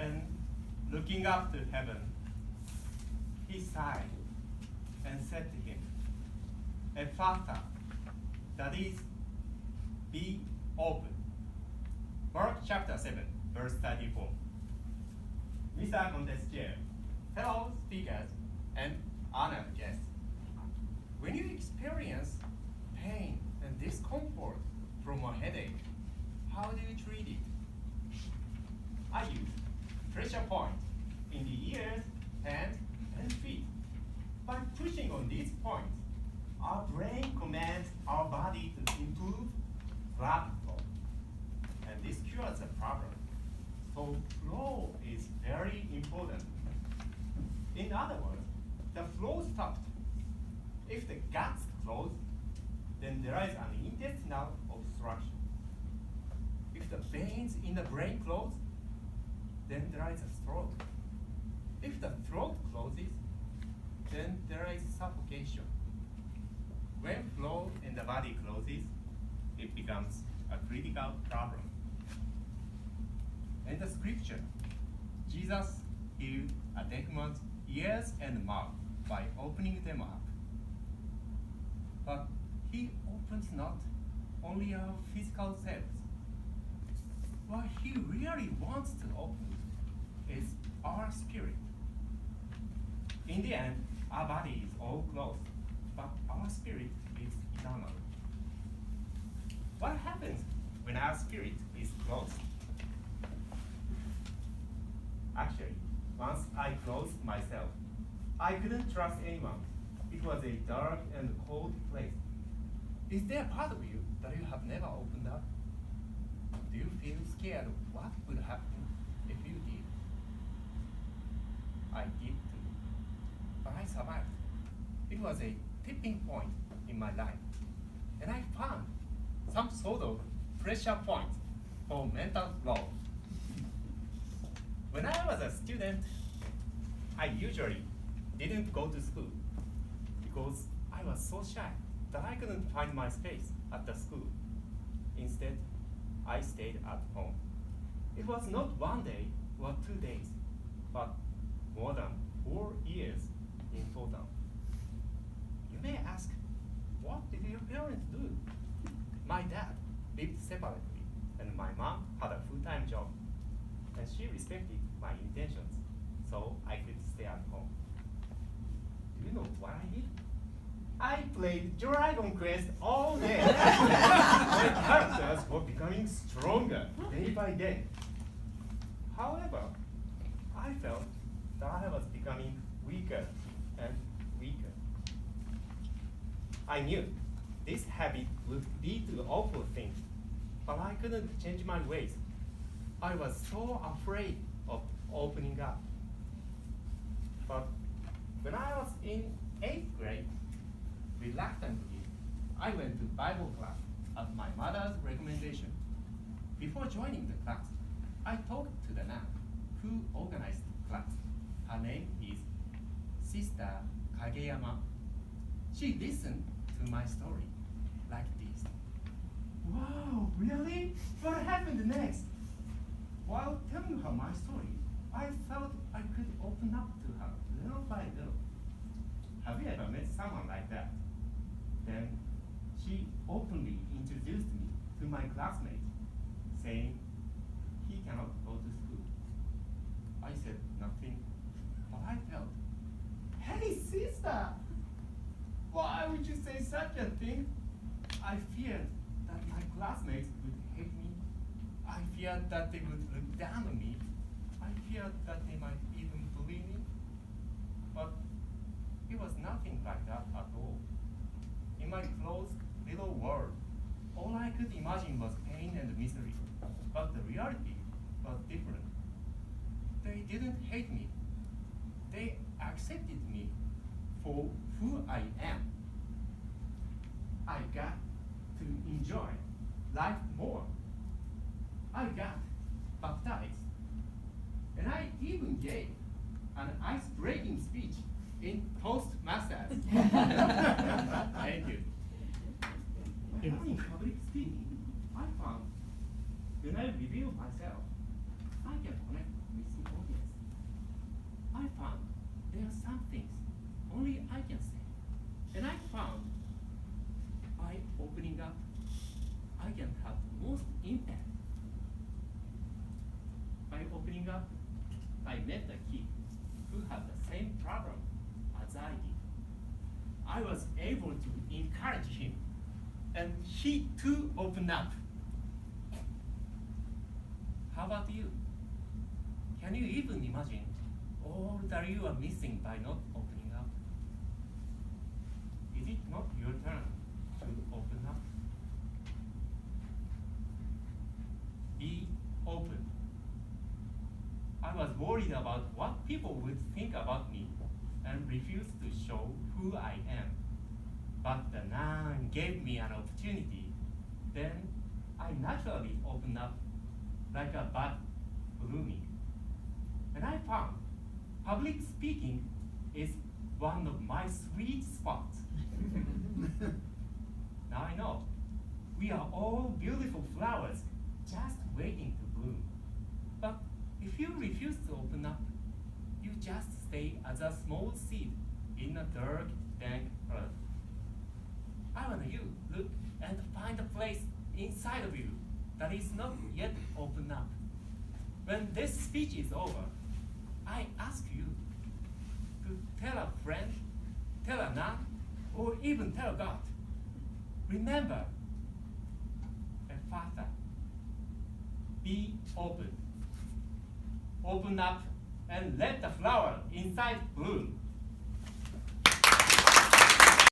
Then, looking up to heaven, he sighed and said to him, Ephphatha, that is, be open. Mark chapter 7, verse 34. Mr. Contest Chair, fellow speakers, and honored guests, when you experience pain and discomfort from a headache, how do you treat it? I use pressure points in the ears, hands, and feet. By pushing on these points, our brain commands our body to improve blood flow. And this cures the problem. So flow is very important. In other words, the flow stopped. If the guts close, then there is an intestinal obstruction. If the veins in the brain close, then there is a stroke. If the throat closes, then there is suffocation. When flow in the body closes, it becomes a critical problem. In the scripture, Jesus healed a deaf man's ears and mouth by opening them up. But he opens not only our physical selves. What he really wants to open is our spirit. In the end, our body is all closed, but our spirit is eternal. What happens when our spirit is closed? Actually, once I closed myself, I couldn't trust anyone. It was a dark and cold place. Is there a part of you that you have never opened up? Do you feel scared of what would happen if you did? I did too, but I survived. It was a tipping point in my life, and I found some sort of pressure point for mental flow. When I was a student, I usually didn't go to school because I was so shy that I couldn't find my space at the school. Instead, I stayed at home. It was not 1 day or 2 days, but more than 4 years in total. You may ask, what did your parents do? My dad lived separately, and my mom had a full-time job, and she respected my intentions, so I could stay at home. Do you know what I did? I played Dragon Quest all day. My characters were becoming stronger day by day. However, I felt that I was becoming weaker and weaker. I knew this habit would lead to awful things, but I couldn't change my ways. I was so afraid of opening up. But when I was in 8th grade, reluctantly, I went to Bible class at my mother's recommendation. Before joining the class, I talked to the nun who organized the class. Her name is Sister Kageyama. She listened to my story like this. Wow, really? What happened next? While telling her my story, I felt I could open up to her little by little. Have you ever met someone like that? Then she openly introduced me to my classmate, saying he cannot go to school. I said nothing, but I felt, hey sister, why would you say such a thing? I feared that my classmates would hate me. I feared that they would look down on me. I feared that they might even bully me. But it was nothing like that at all. In my closed little world, all I could imagine was pain and misery. But the reality was different. They didn't hate me. They accepted me for who I am. I got to enjoy life more. I got baptized. And I even gave an ice-breaking speech in Toastmasters. Thank you. In public speaking, I found when I reveal myself, I can connect with the audience. I found there are some things only I can say. And I found by opening up, I can have most impact. By opening up, I met a kid who had the same problem as I did. I was able to encourage him, and he too opened up. How about you? Can you even imagine all that you are missing by not opening up? Is it not your turn to open up? Be open. I was worried about what people would think about me and refused to show who I am. But the nun gave me an opportunity. Then I naturally opened up like a bud blooming. And I found public speaking is one of my sweet spots. Now I know we are all beautiful flowers just waiting to bloom. But if you refuse to open up, you just stay as a small seed in a dark, dank earth. I want you to look and find a place inside of you that is not yet opened up. When this speech is over, I ask you to tell a friend, tell a nun, or even tell God. Remember, Ephphatha, be open. Open up and let the flower inside bloom.